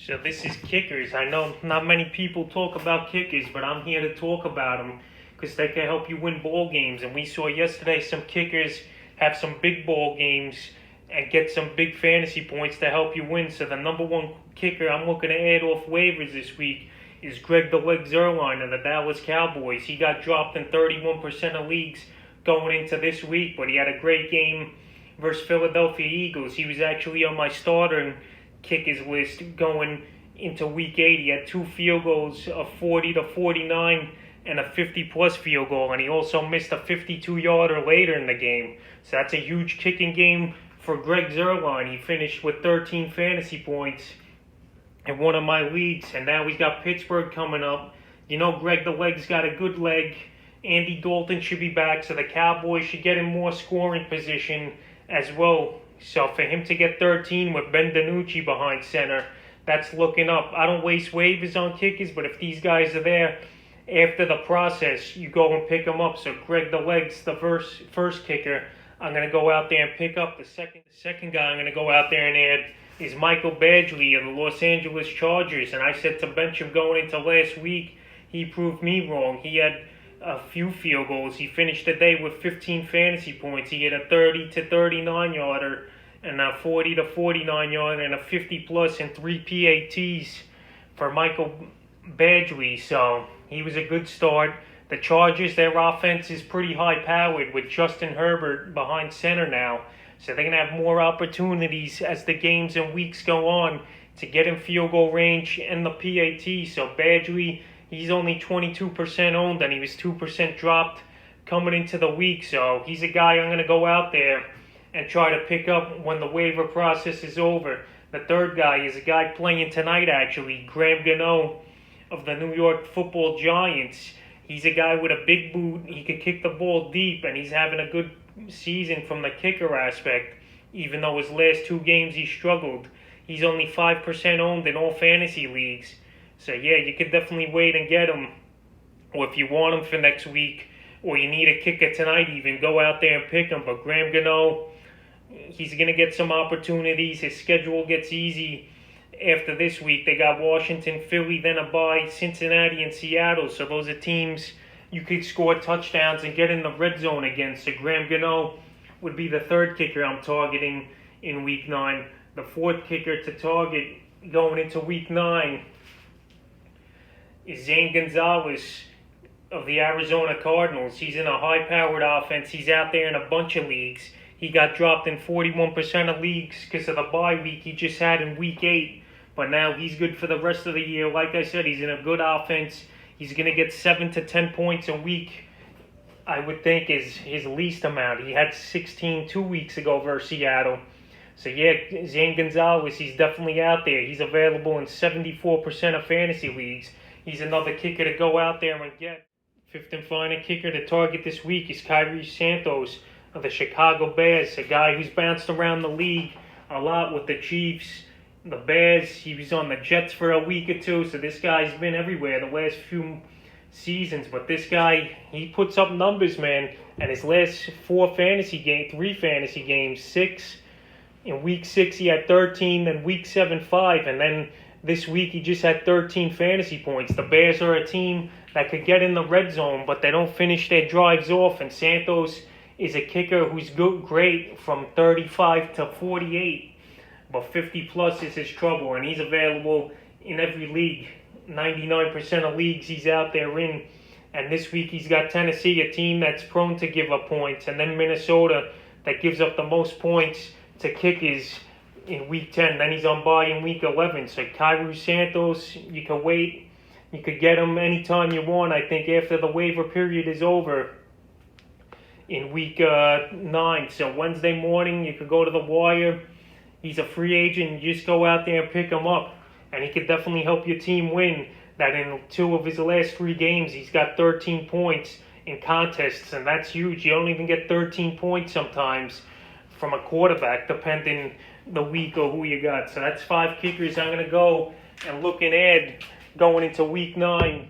So this is kickers. I know not many people talk about kickers, but I'm here to talk about them because they can help you win ball games. And we saw yesterday some kickers have some big ball games and get some big fantasy points to help you win. So the number one kicker I'm looking to add off waivers this week is Greg the Leg Zuerlein of the Dallas Cowboys. He got dropped in 31% of leagues going into this week, but he had a great game versus Philadelphia Eagles. He was actually on my starter kickers list going into week 8. He had 2 field goals, a 40-49 and a 50-plus field goal, and he also missed a 52-yarder later in the game. So that's a huge kicking game for Greg Zuerlein. He finished with 13 fantasy points in one of my leagues, and now he's got Pittsburgh coming up. You know, Greg the Leg's got a good leg. Andy Dalton should be back, so the Cowboys should get in more scoring position as well. So for him to get 13 with Ben DiNucci behind center, that's looking up. I don't waste waivers on kickers, but if these guys are there after the process, you go and pick them up. So Greg the Leg's the first kicker I'm going to go out there and pick up. The second guy I'm going to go out there and add is Michael Badgley of the Los Angeles Chargers. And I said to bench him going into last week. He proved me wrong. He had a few field goals. He finished the day with 15 fantasy points. He had a 30-39 yarder and a 40-49 yarder and a 50-plus and 3 PATs for Michael Badgley. So he was a good start. The Chargers, their offense is pretty high-powered with Justin Herbert behind center now. So they're going to have more opportunities as the games and weeks go on to get in field goal range and the PAT. So Badgley, he's only 22% owned, and he was 2% dropped coming into the week. So he's a guy I'm going to go out there and try to pick up when the waiver process is over. The third guy is a guy playing tonight, actually, Gano of the New York Football Giants. He's a guy with a big boot. He can kick the ball deep, and he's having a good season from the kicker aspect, even though his last 2 games he struggled. He's only 5% owned in all fantasy leagues. So yeah, you could definitely wait and get him. Or if you want him for next week, or you need a kicker tonight even, go out there and pick him. But Gano, he's going to get some opportunities. His schedule gets easy after this week. They got Washington, Philly, then a bye, Cincinnati, and Seattle. So those are teams you could score touchdowns and get in the red zone against. So Gano would be the third kicker I'm targeting in week 9. The fourth kicker to target going into week 9 is Zane Gonzalez of the Arizona Cardinals. He's in a high-powered offense. He's out there in a bunch of leagues. He got dropped in 41% of leagues because of the bye week he just had in week 8. But now he's good for the rest of the year. Like I said, he's in a good offense. He's going to get 7 to 10 points a week, I would think, is his least amount. He had 16 2 weeks ago versus Seattle. So yeah, Zane Gonzalez, he's definitely out there. He's available in 74% of fantasy leagues. He's another kicker to go out there and get. Fifth and final kicker to target this week is Santos of the Chicago Bears, a guy who's bounced around the league a lot with the Chiefs, the Bears. He was on the Jets for a week or 2, so this guy's been everywhere the last few seasons. But this guy, he puts up numbers, man. And his last 3 fantasy games, 6. In week 6, he had 13, then week 7, 5, and then this week he just had 13 fantasy points. The Bears are a team that could get in the red zone, but they don't finish their drives off. And Santos is a kicker who's great from 35 to 48, but 50-plus is his trouble, and he's available in every league. 99% of leagues he's out there in. And this week he's got Tennessee, a team that's prone to give up points, and then Minnesota that gives up the most points to kickers in week 10. Then he's on bye in week 11. So Santos, you can wait. You could get him anytime you want, I think, after the waiver period is over in week 9. So Wednesday morning, you could go to the wire. He's a free agent. You just go out there and pick him up. And he could definitely help your team win. That in 2 of his last 3 games, he's got 13 points in contests. And that's huge. You don't even get 13 points sometimes from a quarterback, depending the week or who you got. So that's 5 kickers I'm going to go and look and add going into week 9